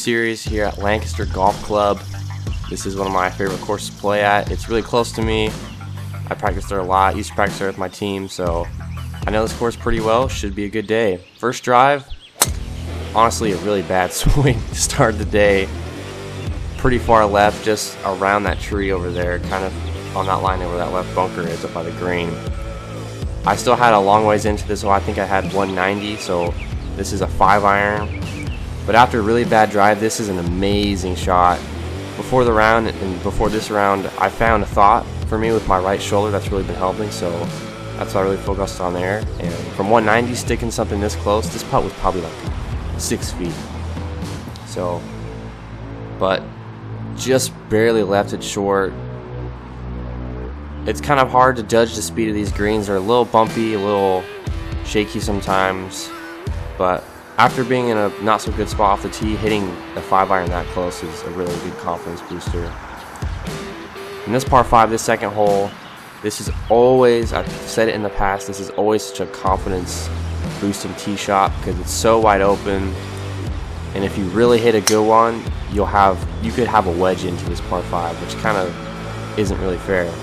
Series here at Lancaster Golf Club. This is one of my favorite courses to play at. It's really close to me. I practice there a lot. I used to practice there with my team, so I know this course pretty well. Should be a good day. First drive, honestly a really bad swing to start the day. Pretty far left, just around that tree over there, kind of on that line where that left bunker is up by the green. I still had a long ways into this, so I think I had 190, so this is a 5-iron. But after a really bad drive, this is an amazing shot. Before the round and before this round, I found a thought for me with my right shoulder that's really been helping, so that's what I really focused on there. And from 190, sticking something this close, this putt was probably like 6 feet. So, but just barely left it short. It's kind of hard to judge the speed of these greens. They're a little bumpy, a little shaky sometimes, but after being in a not so good spot off the tee, hitting a 5-iron that close is a really good confidence booster. In this par 5, this second hole, this is always, I've said it in the past, this is always such a confidence boosting tee shot because it's so wide open, and if you really hit a good one, you could have a wedge into this par 5, which kind of isn't really fair.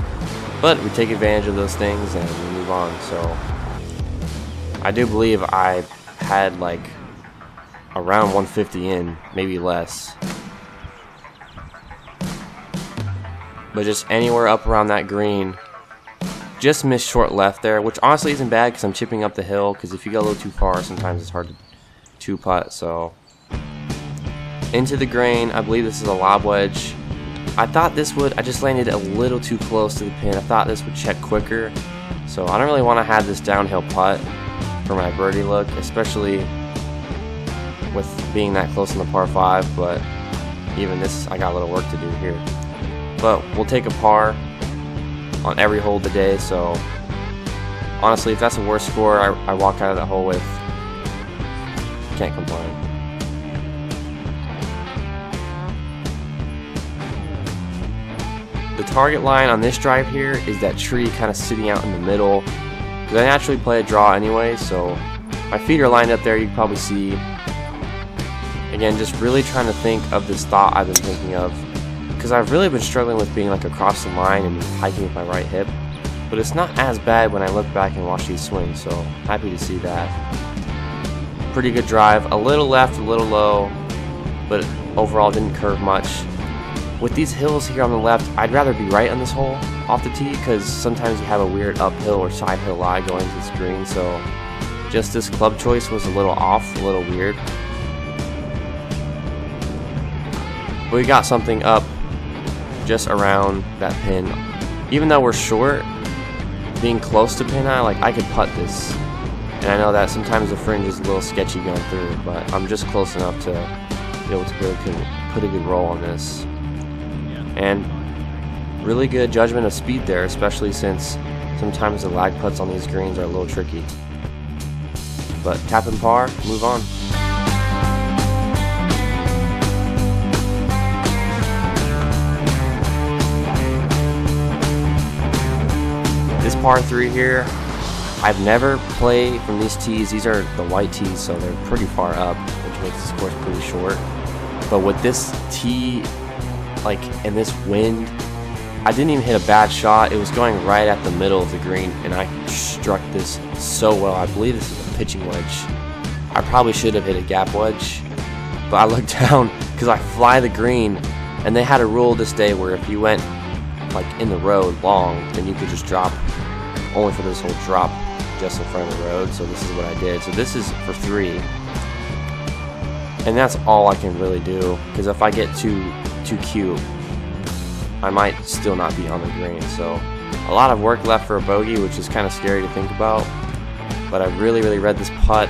But we take advantage of those things and we move on. So I do believe I had like around 150 in, maybe less. But just anywhere up around that green. Just missed short left there, which honestly isn't bad because I'm chipping up the hill, because if you go a little too far, sometimes it's hard to putt. So into the green, I believe this is a lob wedge. I thought this would, I just landed a little too close to the pin. I thought this would check quicker. So I don't really want to have this downhill putt for my birdie look, especially with being that close in the par 5, but even this, I got a little work to do here. But we'll take a par on every hole today, so honestly, if that's a worse score I walk out of that hole with, can't complain. The target line on this drive here is that tree kind of sitting out in the middle, because I naturally play a draw anyway, so my feet are lined up there, you can probably see. Again, just really trying to think of this thought I've been thinking of, because I've really been struggling with being like across the line and hiking with my right hip, but it's not as bad when I look back and watch these swings, so happy to see that. Pretty good drive, a little left, a little low, but overall didn't curve much. With these hills here on the left, I'd rather be right on this hole off the tee, because sometimes you have a weird uphill or side hill lie going to this green, so just this club choice was a little off, a little weird. But we got something up just around that pin. Even though we're short, being close to pin eye, like I could putt this. And I know that sometimes the fringe is a little sketchy going through, but I'm just close enough to be able to really put a good roll on this. And really good judgment of speed there, especially since sometimes the lag putts on these greens are a little tricky. But tap and par, move on. This par 3 here, I've never played from these tees. These are the white tees, so they're pretty far up, which makes this course pretty short. But with this tee, like in this wind, I didn't even hit a bad shot. It was going right at the middle of the green, and I struck this so well. I believe this is a pitching wedge. I probably should have hit a gap wedge, but I looked down because I fly the green, and they had a rule this day where if you went like in the road long, then you could just drop, only for this whole drop just in front of the road. So this is what I did. So this is for 3, and that's all I can really do, because if I get too cute, I might still not be on the green. So a lot of work left for a bogey, which is kind of scary to think about, but I really read this putt,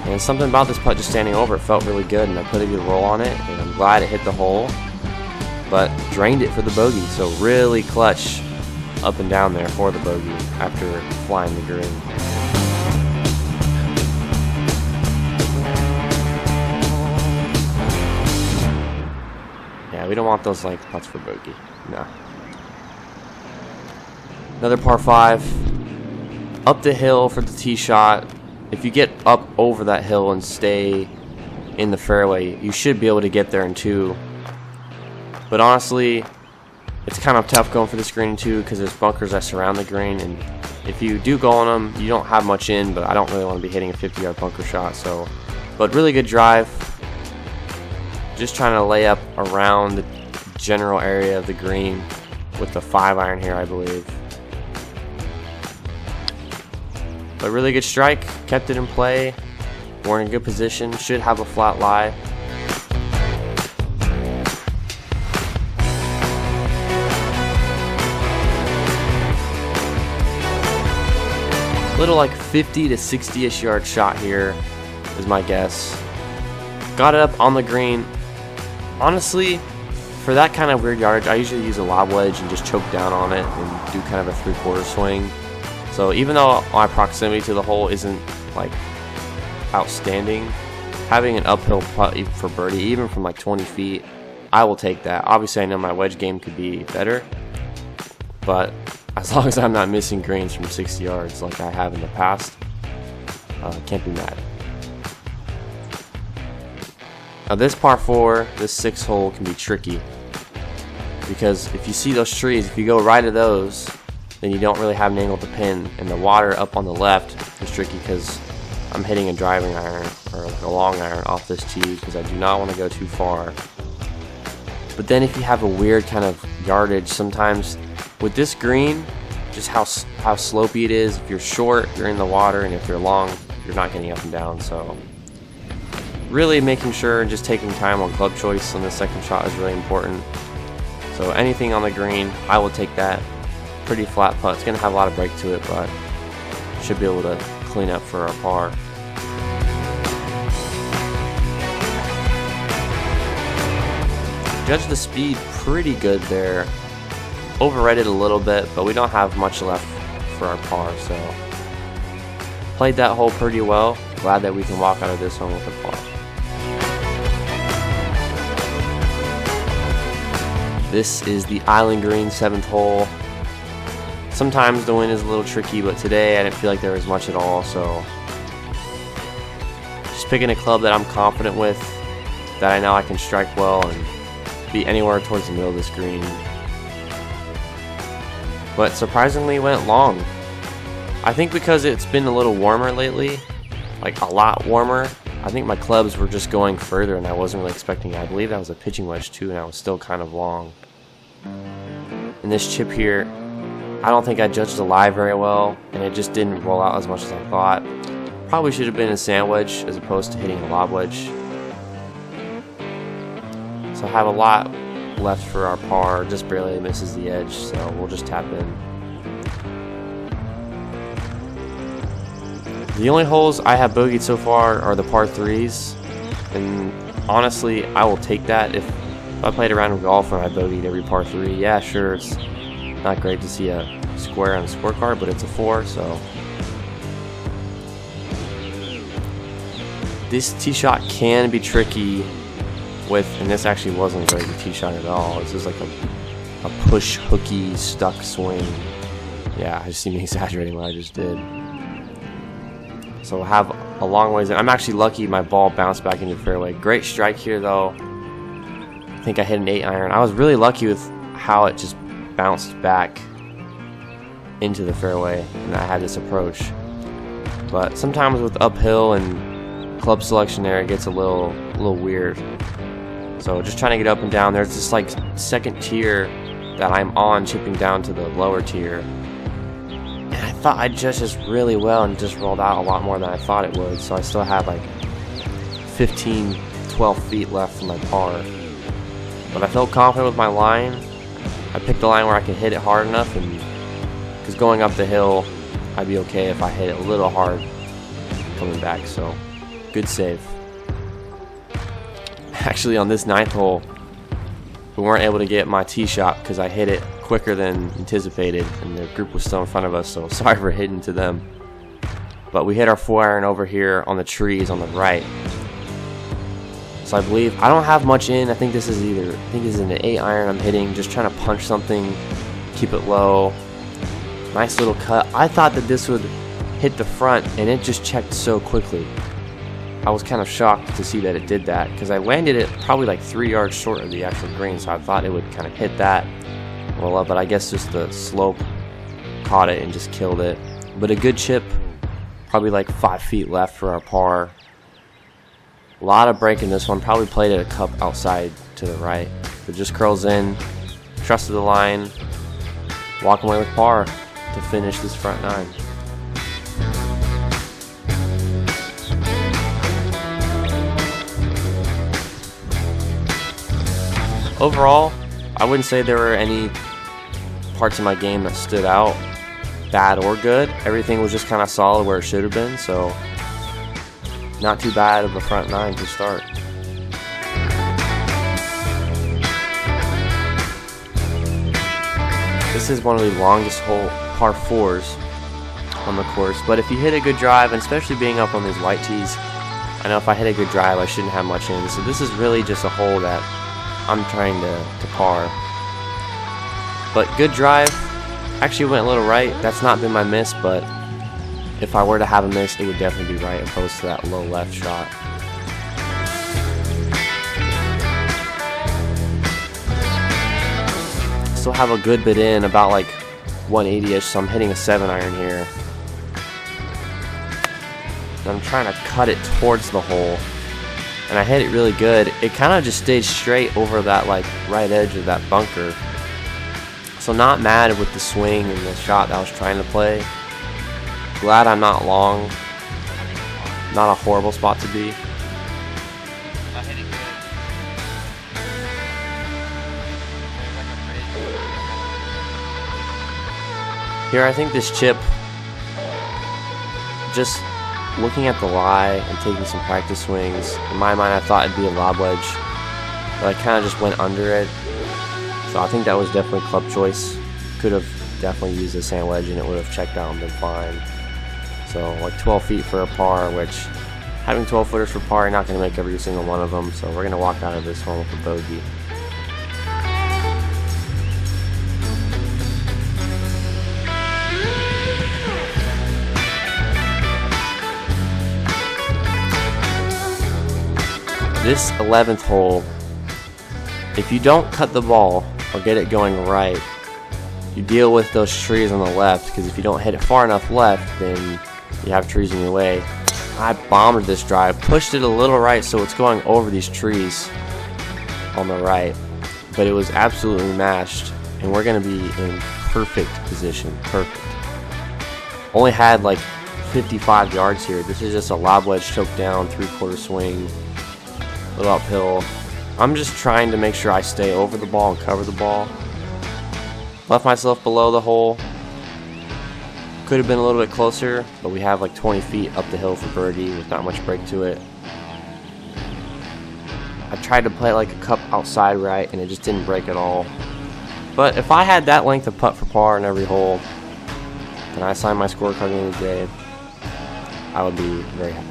and something about this putt just standing over it felt really good, and I put a good roll on it, and I'm glad it hit the hole, but drained it for the bogey. So really clutch up and down there for the bogey after flying the green. Yeah, we don't want those like putts for bogey. No. Another par 5. Up the hill for the tee shot. If you get up over that hill and stay in the fairway, you should be able to get there in 2. But honestly, it's kind of tough going for this green in 2 because there's bunkers that surround the green, and if you do go on them, you don't have much in, but I don't really want to be hitting a 50-yard bunker shot. So, but really good drive. Just trying to lay up around the general area of the green with the 5-iron here, I believe. But really good strike, kept it in play. We're in a good position, should have a flat lie. Little like 50 to 60-ish yard shot here is my guess. Got it up on the green. Honestly, for that kind of weird yardage, I usually use a lob wedge and just choke down on it and do kind of a 3/4 swing. So even though my proximity to the hole isn't like outstanding, having an uphill putt for birdie, even from like 20 feet, I will take that. Obviously, I know my wedge game could be better, but as long as I'm not missing greens from 60 yards like I have in the past, can't be mad. Now this par 4, this 6th hole can be tricky because if you see those trees, if you go right at those, then you don't really have an angle to pin, and the water up on the left is tricky because I'm hitting a driving iron or like a long iron off this tee because I do not want to go too far. But then if you have a weird kind of yardage, sometimes with this green, just how slopey it is, if you're short, you're in the water, and if you're long, you're not getting up and down. So really making sure and just taking time on club choice on the second shot is really important. So anything on the green, I will take that. Pretty flat putt. It's going to have a lot of break to it, but should be able to clean up for our par. Judge the speed pretty good there. Overrated a little bit, but we don't have much left for our par, so played that hole pretty well. Glad that we can walk out of this one with a par. This is the Island Green 7th hole. Sometimes the wind is a little tricky, but today I didn't feel like there was much at all, so just picking a club that I'm confident with, that I know I can strike well and be anywhere towards the middle of this green. But surprisingly went long. I think because it's been a little warmer lately, like a lot warmer, I think my clubs were just going further and I wasn't really expecting it. I believe that was a pitching wedge too, and I was still kind of long. And this chip here, I don't think I judged the lie very well, and it just didn't roll out as much as I thought. Probably should have been a sand wedge as opposed to hitting a lob wedge. So I have a lot left for our par, just barely misses the edge, so we'll just tap in. The only holes I have bogeyed so far are the par 3s, and honestly, I will take that. If I played a round of golf and I bogeyed every par 3, yeah, sure, it's not great to see a square on the scorecard, but it's a 4, so. This tee shot can be tricky with, and this actually wasn't a very good tee shot at all. This is like a push hooky stuck swing. Yeah, I just seem exaggerating what I just did. So I have a long ways in. I'm actually lucky my ball bounced back into the fairway. Great strike here though. I think I hit an 8-iron. I was really lucky with how it just bounced back into the fairway and I had this approach. But sometimes with uphill and club selection there, it gets a little weird. So just trying to get up and down. There's this like second tier that I'm on, chipping down to the lower tier. And I thought I judged this really well and just rolled out a lot more than I thought it would. So I still have like 15, 12 feet left for my par. But I felt confident with my line. I picked a line where I could hit it hard enough, and because going up the hill, I'd be okay if I hit it a little hard coming back. So good save. Actually, on this 9th hole, we weren't able to get my tee shot because I hit it quicker than anticipated, and the group was still in front of us, so sorry for hitting to them. But we hit our 4-iron over here on the trees on the right. So I believe, I don't have much in. I think this is an 8-iron I'm hitting, just trying to punch something, keep it low. Nice little cut. I thought that this would hit the front, and it just checked so quickly. I was kind of shocked to see that it did that, because I landed it probably like 3 yards short of the actual green, so I thought it would kind of hit that roll up, but I guess just the slope caught it and just killed it. But a good chip, probably like 5 feet left for our par. A lot of break in this one, probably played it a cup outside to the right. But just curls in, trusted the line, walking away with par to finish this front nine. Overall, I wouldn't say there were any parts of my game that stood out, bad or good. Everything was just kind of solid where it should have been, so not too bad of a front nine to start. This is one of the longest hole par 4s on the course, but if you hit a good drive, and especially being up on these white tees, I know if I hit a good drive I shouldn't have much in, so this is really just a hole that I'm trying to par. But good drive, actually went a little right. That's not been my miss, but if I were to have a miss, it would definitely be right opposed to that low left shot. Still have a good bit in, about like 180-ish, so I'm hitting a 7-iron here. And I'm trying to cut it towards the hole, and I hit it really good. It kind of just stayed straight over that like right edge of that bunker. So not mad with the swing and the shot that I was trying to play. Glad I'm not long. Not a horrible spot to be. Here, I think this chip, just looking at the lie and taking some practice swings, in my mind I thought it'd be a lob wedge, but I kind of just went under it. So I think that was definitely club choice. Could have definitely used a sand wedge and it would have checked out and been fine. So like 12 feet for a par, which having 12 footers for par, you're not going to make every single one of them. So we're going to walk out of this one with a bogey. This 11th hole, if you don't cut the ball or get it going right, you deal with those trees on the left, because if you don't hit it far enough left, then you have trees in your way. I bombed this drive, pushed it a little right so it's going over these trees on the right, but it was absolutely mashed, and we're going to be in perfect position, perfect. Only had like 55 yards here. This is just a lob wedge choked down, 3/4 swing, a little uphill. I'm just trying to make sure I stay over the ball and cover the ball. Left myself below the hole. Could have been a little bit closer, but we have like 20 feet up the hill for birdie with not much break to it. I tried to play like a cup outside right, and it just didn't break at all. But if I had that length of putt for par in every hole, and I signed my scorecard at the end of the day, I would be very happy.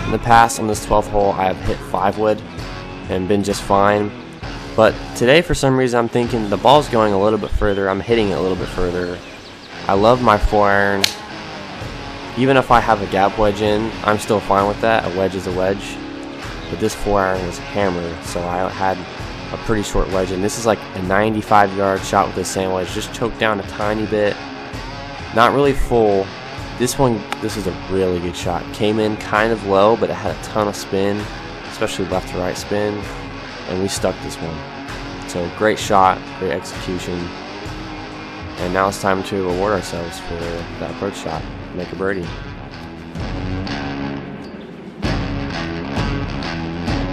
In the past, on this 12th hole, I have hit 5-wood and been just fine. But today, for some reason, I'm thinking the ball's going a little bit further. I'm hitting it a little bit further. I love my 4-iron. Even if I have a gap wedge in, I'm still fine with that. A wedge is a wedge. But this 4-iron was hammered, so I had a pretty short wedge. And this is like a 95-yard shot with this sand wedge. Just choked down a tiny bit. Not really full. This is a really good shot. Came in kind of low, but it had a ton of spin, especially left to right spin, and we stuck this one. So great shot, great execution, and now it's time to reward ourselves for that approach shot, make a birdie.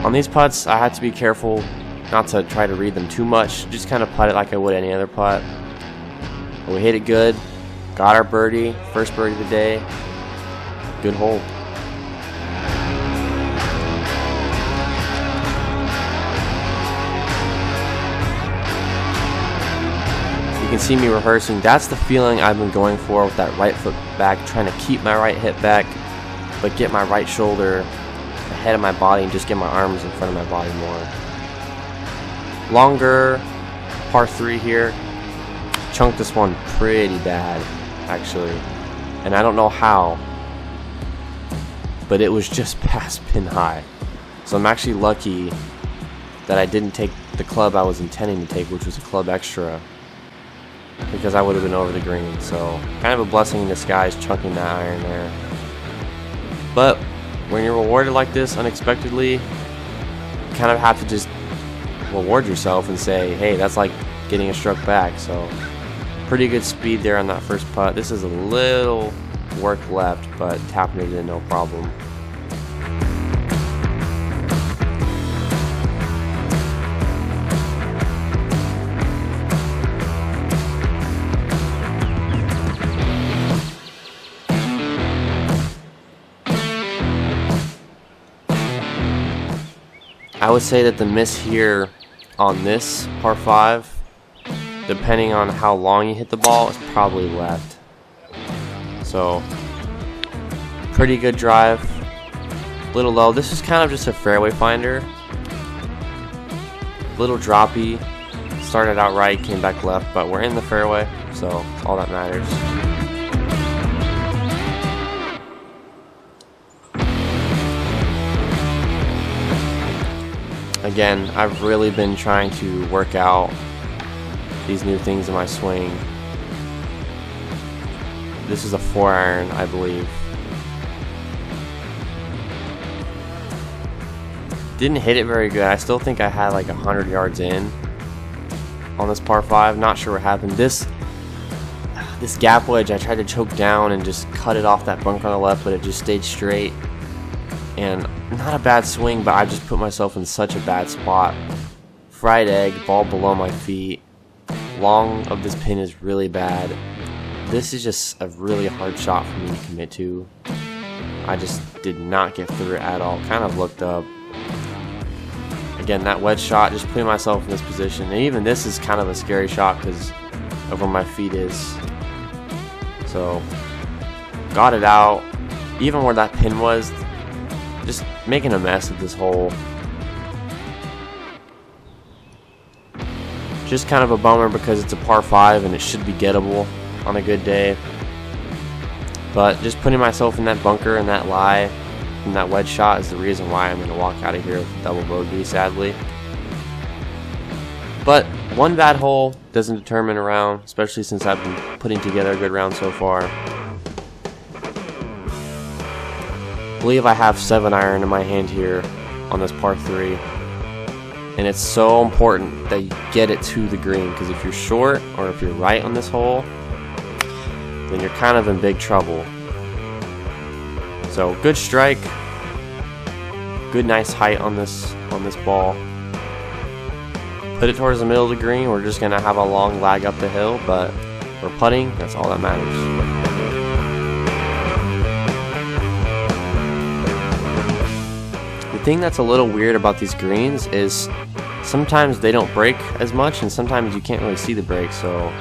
On these putts, I had to be careful not to try to read them too much, just kind of putt it like I would any other putt. But we hit it good. Got our birdie, first birdie of the day. Good hole. You can see me rehearsing. That's the feeling I've been going for with that right foot back, trying to keep my right hip back, but get my right shoulder ahead of my body and just get my arms in front of my body more. Longer par 3 here. Chunked this one pretty bad, actually. and I don't know how, but it was just past pin high. So I'm actually lucky that I didn't take the club I was intending to take, which was a club extra, because I would have been over the green. So kind of a blessing in disguise chunking that iron there. But when you're rewarded like this unexpectedly, you kind of have to just reward yourself and say, hey, that's like getting a stroke back. So pretty good speed there on that first putt. This is a little work left, but tapping it in no problem. I would say that the miss here on this par 5, depending on how long you hit the ball, is probably left. So, pretty good drive. Little low. This is kind of just a fairway finder. Little droppy. Started out right, came back left, but we're in the fairway, so that's all that matters. Again, I've really been trying to work out these new things in my swing. This is a 4-iron, I believe. Didn't hit it very good. I still think I had like 100 yards in on this par 5. Not sure what happened. This gap wedge, I tried to choke down and just cut it off that bunker on the left, but it just stayed straight. And not a bad swing, but I just put myself in such a bad spot. Fried egg, ball below my feet. Long of this pin is really bad. This is just a really hard shot for me to commit to. I just did not get through it at all. Kind of looked up. Again, that wedge shot, just putting myself in this position. And even this is kind of a scary shot because of where my feet is. So, got it out. Even where that pin was, just making a mess of this hole. Just kind of a bummer because it's a par 5 and it should be gettable on a good day. But just putting myself in that bunker and that lie and that wedge shot is the reason why I'm going to walk out of here with a double bogey, sadly. But one bad hole doesn't determine a round, especially since I've been putting together a good round so far. I believe I have 7-iron in my hand here on this par 3, and it's so important that you get it to the green, because if you're short or if you're right on this hole, then you're kind of in big trouble. So good strike, good nice height on this ball. Put it towards the middle of the green. We're just gonna have a long lag up the hill, but we're putting, that's all that matters. The thing that's a little weird about these greens is sometimes they don't break as much, and sometimes you can't really see the break, so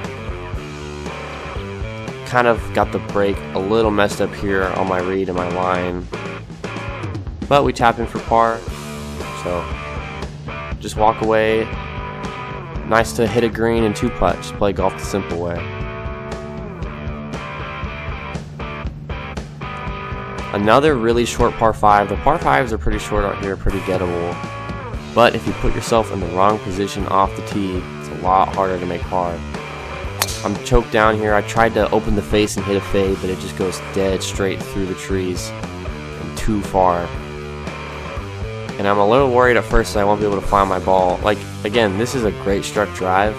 kind of got the break a little messed up here on my read and my line. But we tap in for par, so just walk away. Nice to hit a green and 2-putt, just play golf the simple way. Another really short par 5. The par 5s are pretty short out here, pretty gettable. But if you put yourself in the wrong position off the tee, it's a lot harder to make par. I'm choked down here. I tried to open the face and hit a fade, but it just goes dead straight through the trees and too far. And I'm a little worried at first that I won't be able to find my ball. Like, again, this is a great struck drive.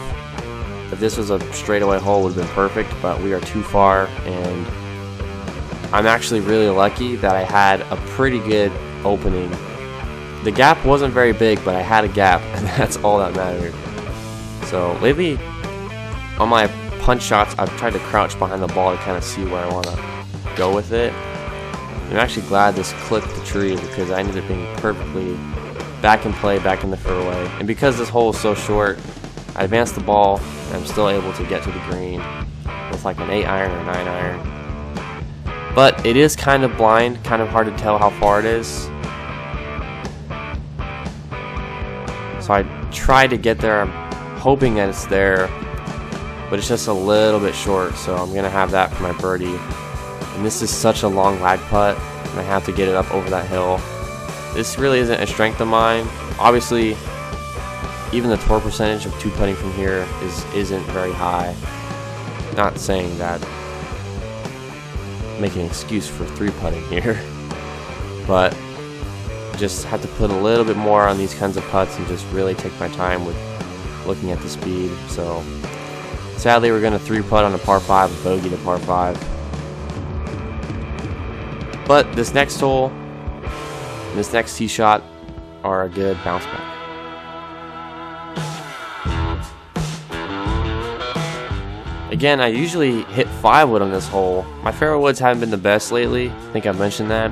If this was a straightaway hole, it would have been perfect, but we are too far, and I'm actually really lucky that I had a pretty good opening. The gap wasn't very big, but I had a gap, and that's all that mattered. So lately, on my punch shots, I've tried to crouch behind the ball to kind of see where I want to go with it. I'm actually glad this clipped the tree because I ended up being perfectly back in play, back in the fairway. And because this hole is so short, I advanced the ball, and I'm still able to get to the green with like an 8-iron or 9-iron. But it is kind of blind, kind of hard to tell how far it is. So I try to get there, I'm hoping that it's there, but it's just a little bit short, so I'm going to have that for my birdie. and this is such a long lag putt, and I have to get it up over that hill. This really isn't a strength of mine. Obviously, even the torque percentage of 2-putting from here isn't very high. Not saying that, making an excuse for 3-putting here, but just have to put a little bit more on these kinds of putts and just really take my time with looking at the speed. So sadly, we're going to 3-putt on a par 5, a bogey to par 5. But this next hole, this next tee shot are a good bounce back. Again, I usually hit 5-wood on this hole. My fairway woods haven't been the best lately. I think I mentioned that.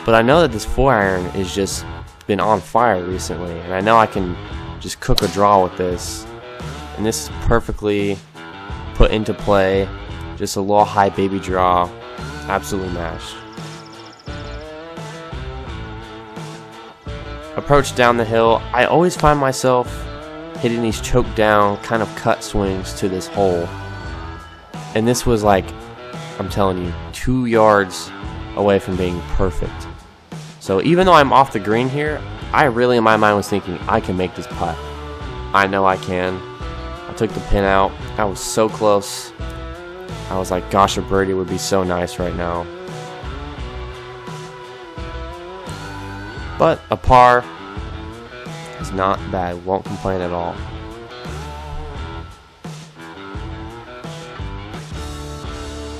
But I know that this 4-iron is just been on fire recently, and I know I can just cook a draw with this. And this is perfectly put into play. Just a little high baby draw. Absolutely mashed. Approach down the hill. I always find myself hitting these choke down kind of cut swings to this hole. And this was like, I'm telling you, 2 yards away from being perfect. So even though I'm off the green here, I really in my mind was thinking I can make this putt. I know I can. I took the pin out. I was so close. I was like, gosh, a birdie would be so nice right now. But a par is not bad. Won't complain at all.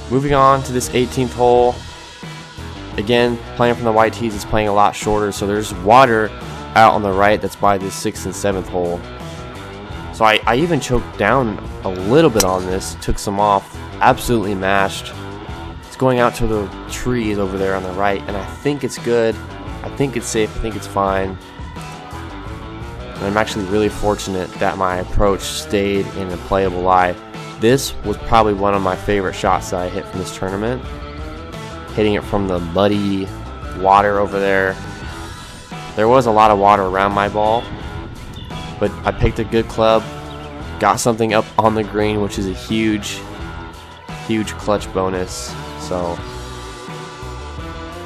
Moving on to this 18th hole. Again, playing from the white tees is playing a lot shorter, so there's water out on the right that's by this 6th and 7th hole. So I even choked down a little bit on this, took some off, absolutely mashed. It's going out to the trees over there on the right, and I think it's good. I think it's safe, I think it's fine. And I'm actually really fortunate that my approach stayed in a playable lie. This was probably one of my favorite shots that I hit from this tournament. Hitting it from the muddy water over there. There was a lot of water around my ball, but I picked a good club, got something up on the green, which is a huge clutch bonus. So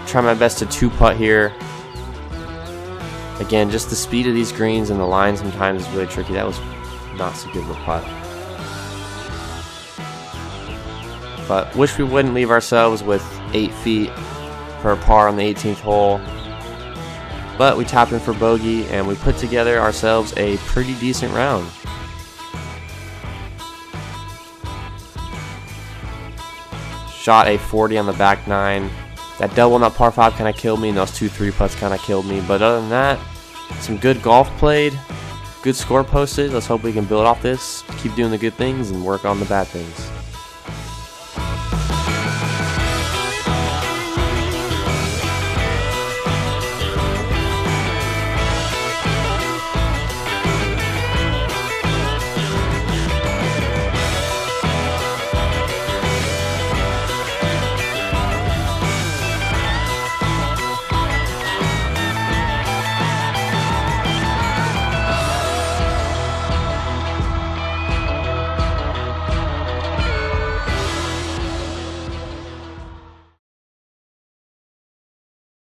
try my best to 2-putt here. Again, just the speed of these greens and the line sometimes is really tricky. That was not so good of a putt. But wish we wouldn't leave ourselves with 8 feet for a par on the 18th hole. But we tapped in for bogey and we put together ourselves a pretty decent round. Shot a 40 on the back 9. That double on that par 5 kind of killed me, and those 2 3-putts kind of killed me. But other than that, some good golf played, good score posted. Let's hope we can build off this, keep doing the good things, and work on the bad things.